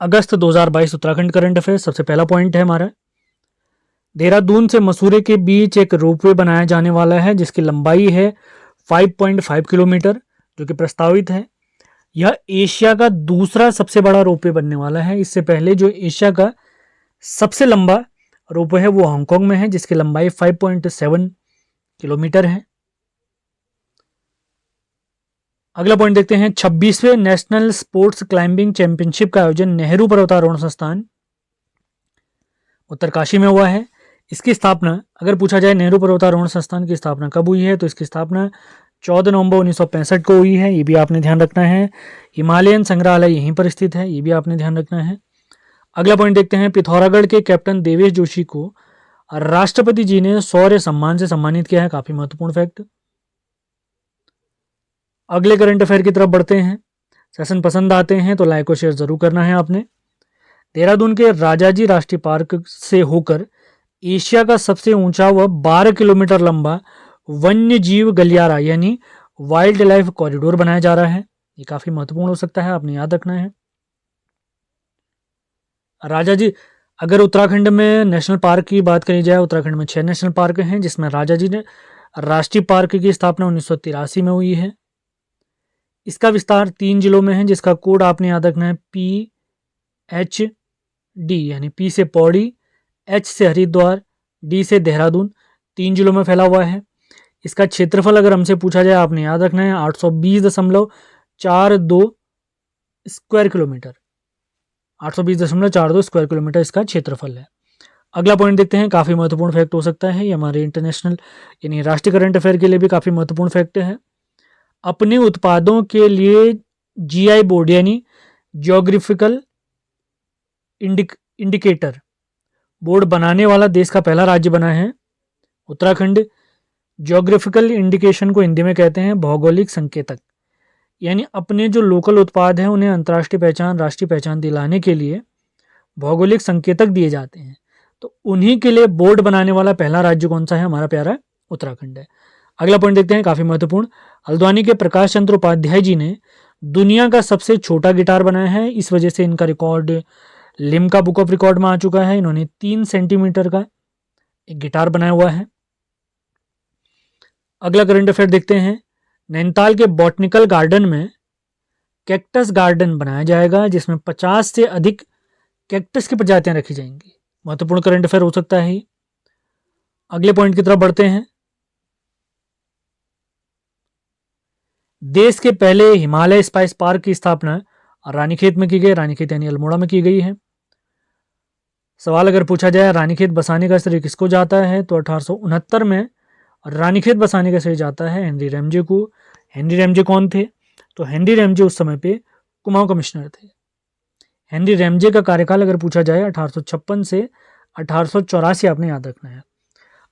अगस्त 2022 Uttarakhand current affair. सबसे पहला point है हमारा, देहरादून से मसूरी के बीच एक रोपवे बनाया जाने वाला है जिसकी लंबाई है 5.5 किलोमीटर, जो कि प्रस्तावित है। यह एशिया का दूसरा सबसे बड़ा रोपवे बनने वाला है। इससे पहले जो एशिया का सबसे लंबा रोपवे है वो हांगकांग में है जिसकी लंबाई 5.7 किलोमीटर है। अगला पॉइंट देखते हैं, 26वें नेशनल स्पोर्ट्स क्लाइंबिंग चैंपियनशिप का आयोजन नेहरू पर्वतारोहण संस्थान उत्तरकाशी में हुआ है। इसकी स्थापना, अगर पूछा जाए नेहरू पर्वतारोहण संस्थान की स्थापना कब हुई है, तो इसकी स्थापना 14 नवंबर 1965 को हुई है। ये भी आपने ध्यान रखना है। हिमालयन संग्रहालय यहीं पर स्थित है, ये भी आपने ध्यान रखना है। अगला पॉइंट देखते हैं, पिथौरागढ़ के कैप्टन देवेश जोशी को राष्ट्रपति जी ने शौर्य सम्मान से सम्मानित किया है। काफी महत्वपूर्ण फैक्ट। अगले करंट अफेयर की तरफ बढ़ते हैं। सेशन पसंद आते हैं तो लाइक और शेयर जरूर करना है आपने। देहरादून के राजाजी राष्ट्रीय पार्क से होकर एशिया का सबसे ऊंचा व 12 किलोमीटर लंबा वन्य जीव गलियारा यानी वाइल्ड लाइफ कॉरिडोर बनाया जा रहा है। ये काफी महत्वपूर्ण हो सकता है, आपने याद रखना है। राजाजी, अगर उत्तराखंड में नेशनल पार्क की बात करी जाए, उत्तराखंड में 6 नेशनल पार्क हैं जिसमें राजाजी ने राष्ट्रीय पार्क की स्थापना 1983 में हुई है। इसका विस्तार 3 जिलों में है जिसका कोड आपने याद रखना है PHD, यानी P से पौड़ी, H से हरिद्वार, D से देहरादून। 3 जिलों में फैला हुआ है। इसका क्षेत्रफल अगर हमसे पूछा जाए, आपने याद रखना है 820.42 स्क्वायर किलोमीटर। 820.42 स्क्वायर किलोमीटर इसका क्षेत्रफल है। अगला पॉइंट देखते हैं, काफी महत्वपूर्ण फैक्ट हो सकता है। ये हमारे इंटरनेशनल यानी राष्ट्रीय करंट अफेयर के लिए भी काफी महत्वपूर्ण फैक्ट है। अपने उत्पादों के लिए GI बोर्ड यानी जियोग्राफिकल इंडिकेटर बोर्ड बनाने वाला देश का पहला राज्य बना है उत्तराखंड। जियोग्राफिकल इंडिकेशन को हिंदी में कहते हैं भौगोलिक संकेतक, यानी अपने जो लोकल उत्पाद हैं उन्हें अंतर्राष्ट्रीय पहचान, राष्ट्रीय पहचान दिलाने के लिए भौगोलिक संकेतक दिए जाते हैं। तो उन्हीं के लिए बोर्ड बनाने वाला पहला राज्य कौन सा है? हमारा प्यारा उत्तराखंड है। अगला पॉइंट देखते हैं, काफी महत्वपूर्ण। हल्द्वानी के प्रकाश चंद्र उपाध्याय जी ने दुनिया का सबसे छोटा गिटार बनाया है। इस वजह से इनका record Limca book of record में आ चुका है। इन्होंने 3 सेंटीमीटर का एक गिटार बनाया हुआ है। अगला करंट अफेयर देखते हैं, नैनीताल के बॉटनिकल गार्डन में कैक्टस गार्डन बनाया जाएगा जिसमें 50 से अधिक कैक्टस की प्रजातियां रखी जाएंगी। महत्वपूर्ण करंट अफेयर हो सकता है। अगले पॉइंट की तरफ बढ़ते हैं। देश के पहले हिमालय स्पाइस पार्क की स्थापना रानीखेत में की गई। रानीखेत यानी अल्मोड़ा में की गई है। सवाल अगर पूछा जाए रानीखेत बसाने का श्रेय किसको जाता है, तो 1869 में रानीखेत बसाने का श्रेय जाता है हेनरी रैमजे को। हेनरी रैमजे कौन थे? तो हेनरी रैमजे उस समय पे कुमाऊं कमिश्नर थे। हेनरी रैमजे का कार्यकाल अगर पूछा जाए 1856 से 1884, आपने याद रखना है।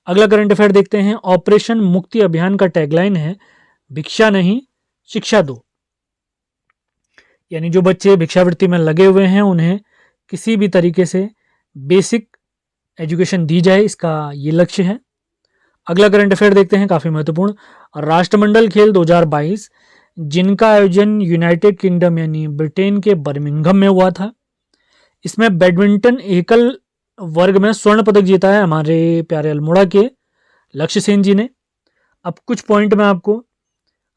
अगला करंट अफेयर देखते हैं, ऑपरेशन मुक्ति अभियान का टैगलाइन है भिक्षा नहीं शिक्षा दो, यानी जो बच्चे भिक्षावृत्ति में लगे हुए हैं उन्हें किसी भी तरीके से बेसिक एजुकेशन दी जाए, इसका ये लक्ष्य है। अगला करंट अफेयर देखते हैं, काफी महत्वपूर्ण। राष्ट्रमंडल खेल 2022 जिनका आयोजन यूनाइटेड किंगडम यानी ब्रिटेन के बर्मिंघम में हुआ था। इसमें बैडमिंटन एकल वर्ग में स्वर्ण पदक जीता है हमारे प्यारे अल्मोड़ा के लक्ष्य सेन जी ने। अब कुछ पॉइंट मैं आपको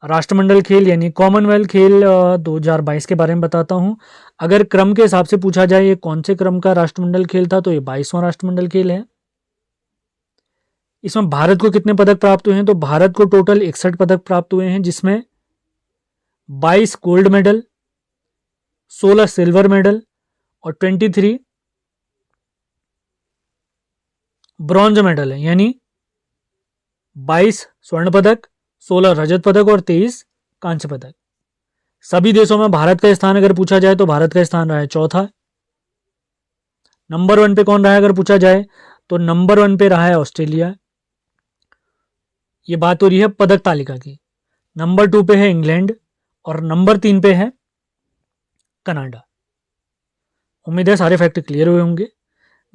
राष्ट्रमंडल खेल यानी कॉमनवेल्थ खेल 2022 के बारे में बताता हूं। अगर क्रम के हिसाब से पूछा जाए ये कौन से क्रम का राष्ट्रमंडल खेल था, तो ये 22वां राष्ट्रमंडल खेल है। इसमें भारत को कितने पदक प्राप्त हुए हैं, तो भारत को टोटल 61 पदक प्राप्त हुए हैं जिसमें 22 गोल्ड मेडल, 16 सिल्वर मेडल और 23 ब्रॉन्ज मेडल है। यानी 22 स्वर्ण पदक, 16 रजत पदक और 23 कांस्य पदक। सभी देशों में भारत का स्थान अगर पूछा जाए तो भारत का स्थान रहा है चौथा। नंबर 1 पे कौन रहा है अगर पूछा जाए, तो नंबर 1 पे रहा है ऑस्ट्रेलिया। ये बात हो रही है पदक तालिका की। नंबर 2 पे है इंग्लैंड और नंबर 3 पे है कनाडा। उम्मीद है सारे फैक्ट क्लियर हुए होंगे।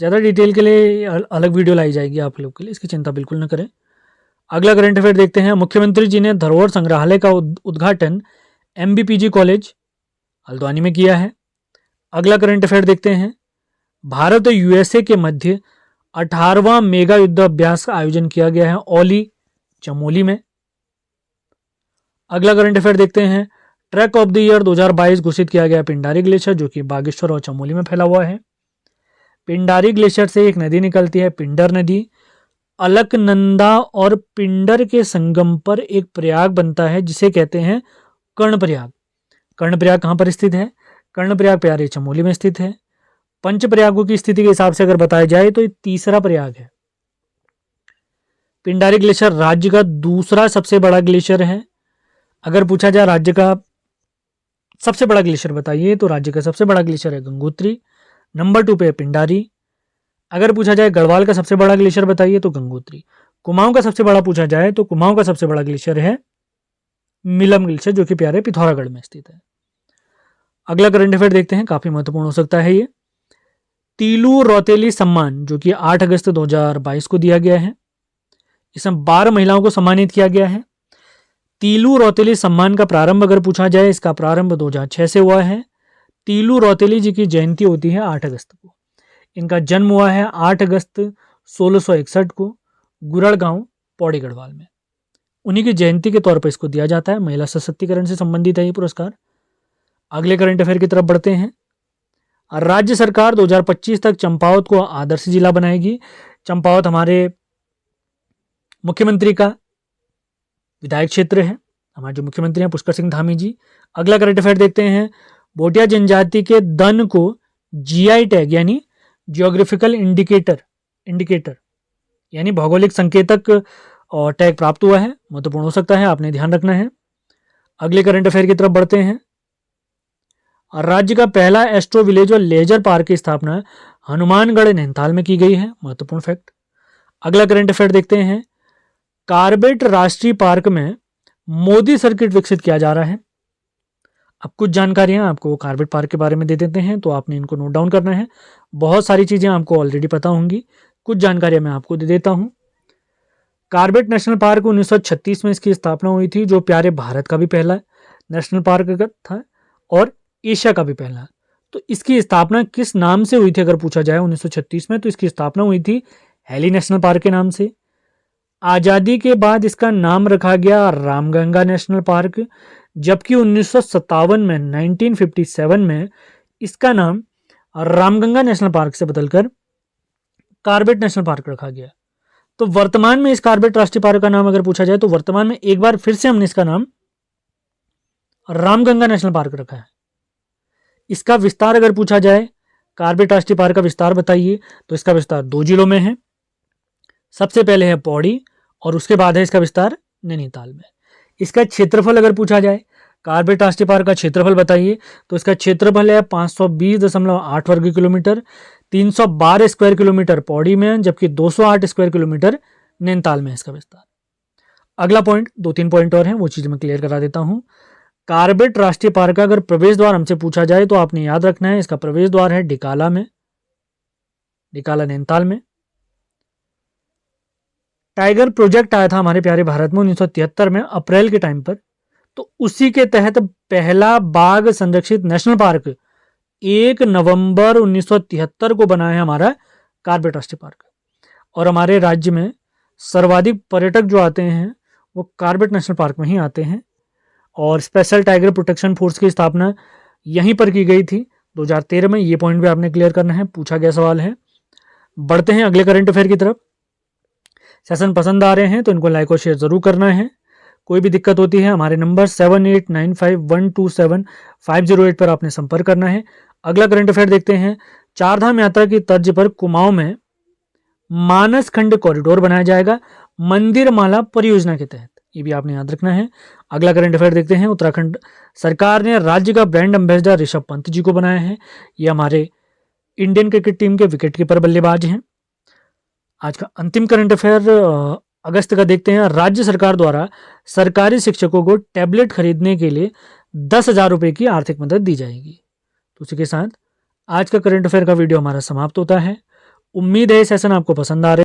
ज़्यादा डिटेल के लिए अलग वीडियो लाई जाएगी आप लोग के लिए, इसकी चिंता बिल्कुल न करें। अगला करंट अफेयर देखते हैं, मुख्यमंत्री जी ने धरोहर संग्रहालय का उद्घाटन MBPG कॉलेज हल्द्वानी में किया है। अगला करंट अफेयर देखते हैं, भारत और यूएसए के मध्य 18वां मेगा युद्ध अभ्यास का आयोजन किया गया है ओली चमोली में। अगला करंट अफेयर देखते हैं, ट्रैक ऑफ द ईयर 2022 घोषित किया गया पिंडारी ग्लेशियर जो कि बागेश्वर और चमोली में फैला हुआ है। पिंडारी ग्लेशियर से एक नदी निकलती है पिंडर नदी, अलकनंदा और पिंडर के संगम पर एक प्रयाग बनता है जिसे कहते हैं कर्णप्रयाग। कर्णप्रयाग कहाँ पर स्थित है? कर्णप्रयाग प्यारे चमोली में स्थित है। पंच प्रयागों की स्थिति के हिसाब से अगर बताया जाए तो ये तीसरा प्रयाग है। पिंडारी ग्लेशियर राज्य का दूसरा सबसे बड़ा ग्लेशियर है। अगर पूछा जाए राज्य का सबसे बड़ा ग्लेशियर बताइए तो राज्य का सबसे बड़ा ग्लेशियर है गंगोत्री, नंबर 2 पे है पिंडारी। अगर पूछा जाए गढ़वाल का सबसे बड़ा ग्लेशियर बताइए तो गंगोत्री। कुमाऊं का सबसे बड़ा पूछा जाए तो कुमाऊं का सबसे बड़ा ग्लेशियर है मिलम ग्लेशियर जो कि प्यारे पिथौरागढ़ में स्थित है। अगला करंट अफेयर देखते हैं, काफी महत्वपूर्ण हो सकता है ये। तीलू रौतेली सम्मान जो कि 8 अगस्त 2022 को दिया गया है, इसमें 12 महिलाओं को सम्मानित किया गया है। तीलू रौतेली सम्मान का प्रारंभ अगर पूछा जाए, इसका प्रारंभ 2006 से हुआ है। तीलू रौतेली जी की जयंती होती है 8 अगस्त को। इनका जन्म हुआ है 8 अगस्त 1661 को गुरड़गांव पौड़ी गढ़वाल में। उन्हीं की जयंती के तौर पर इसको दिया जाता है। महिला सशक्तिकरण से संबंधित है ये पुरस्कार। अगले करंट अफेयर की तरफ बढ़ते हैं। राज्य सरकार 2025 तक चंपावत को आदर्श जिला बनाएगी। चंपावत हमारे मुख्यमंत्री का विधायक क्षेत्र है, हमारे जो मुख्यमंत्री हैं पुष्कर सिंह धामी जी। अगला करंट अफेयर देखते हैं, भोटिया जनजाति के दन को जीआई टैग यानी जियोग्राफिकल इंडिकेटर यानी भौगोलिक संकेतक और टैग प्राप्त हुआ है। महत्वपूर्ण हो सकता है, आपने ध्यान रखना है। अगले करंट अफेयर की तरफ बढ़ते हैं। राज्य का पहला एस्ट्रो विलेज और लेजर पार्क की स्थापना हनुमानगढ़ नैनीताल में की गई है। महत्वपूर्ण फैक्ट। अगला करंट अफेयर देखते हैं, कार्बेट राष्ट्रीय पार्क में मोदी सर्किट विकसित किया जा रहा है। अब कुछ जानकारियां आपको कार्बेट पार्क के बारे में दे देते हैं, तो आपने इनको नोट डाउन करना है। बहुत सारी चीजें आपको ऑलरेडी पता होंगी, कुछ जानकारियां मैं आपको दे देता हूं। कार्बेट नेशनल पार्क 1936 में इसकी स्थापना हुई थी, जो प्यारे भारत का भी पहला नेशनल पार्क था और एशिया का भी पहला। तो इसकी स्थापना किस नाम से हुई थी अगर पूछा जाए 1936 में, तो इसकी स्थापना हुई थी हेली नेशनल पार्क के नाम से। आज़ादी के बाद इसका नाम रखा गया रामगंगा नेशनल पार्क, जबकि 1957 में 1957 में इसका नाम रामगंगा नेशनल पार्क से बदलकर कार्बेट नेशनल पार्क रखा गया। तो वर्तमान में इस कार्बेट राष्ट्रीय पार्क का नाम अगर पूछा जाए तो वर्तमान में एक बार फिर से हमने इसका नाम रामगंगा नेशनल पार्क रखा है। इसका विस्तार अगर पूछा जाए, कार्बेट राष्ट्रीय पार्क का विस्तार बताइए, तो इसका विस्तार 2 जिलों में है। सबसे पहले है पौड़ी और उसके बाद है इसका विस्तार नैनीताल में। इसका क्षेत्रफल अगर पूछा जाए, कार्बेट राष्ट्रीय पार्क का क्षेत्रफल बताइए, तो इसका क्षेत्रफल है 520.8 वर्ग किलोमीटर, 312 स्क्वायर किलोमीटर पौड़ी में, जबकि 208 स्क्वायर किलोमीटर नैनीताल में है इसका विस्तार। अगला पॉइंट, 2-3 पॉइंट और हैं, वो चीज़ मैं क्लियर करा देता हूँ। कार्बेट राष्ट्रीय पार्क का अगर प्रवेश द्वार हमसे पूछा जाए तो आपने याद रखना है, इसका प्रवेश द्वार है डिकाला में, डिकाला नैनीताल में। टाइगर प्रोजेक्ट आया था हमारे प्यारे भारत में 1973 में अप्रैल के टाइम पर, तो उसी के तहत पहला बाघ संरक्षित नेशनल पार्क 1 नवंबर 1973 को बना है हमारा कार्बेट राष्ट्रीय पार्क। और हमारे राज्य में सर्वाधिक पर्यटक जो आते हैं वो कार्बेट नेशनल पार्क में ही आते हैं। और स्पेशल टाइगर प्रोटेक्शन फोर्स की स्थापना यहीं पर की गई थी 2013 में। ये पॉइंट भी आपने क्लियर करना है, पूछा गया सवाल है। बढ़ते हैं अगले करंट अफेयर की तरफ। सेशन पसंद आ रहे हैं तो इनको लाइक और शेयर जरूर करना है। कोई भी दिक्कत होती है हमारे नंबर 7895127508 पर आपने संपर्क करना है। अगला करंट अफेयर देखते हैं, चारधाम यात्रा की तर्ज पर कुमाऊं में मानस खंड कॉरिडोर बनाया जाएगा मंदिर माला परियोजना के तहत, ये भी आपने याद रखना है। अगला करंट अफेयर देखते हैं, उत्तराखंड सरकार ने राज्य का ब्रांड एम्बेसडर ऋषभ पंत जी को बनाया है। ये हमारे इंडियन क्रिकेट टीम के विकेट कीपर बल्लेबाज हैं। आज का अंतिम करंट अफेयर अगस्त का देखते हैं, राज्य सरकार द्वारा सरकारी शिक्षकों को टैबलेट खरीदने के लिए 10,000 रुपये की आर्थिक मदद दी जाएगी। तो उसी के साथ आज का करंट अफेयर का वीडियो हमारा समाप्त होता है। उम्मीद है सेशन आपको पसंद आ रहे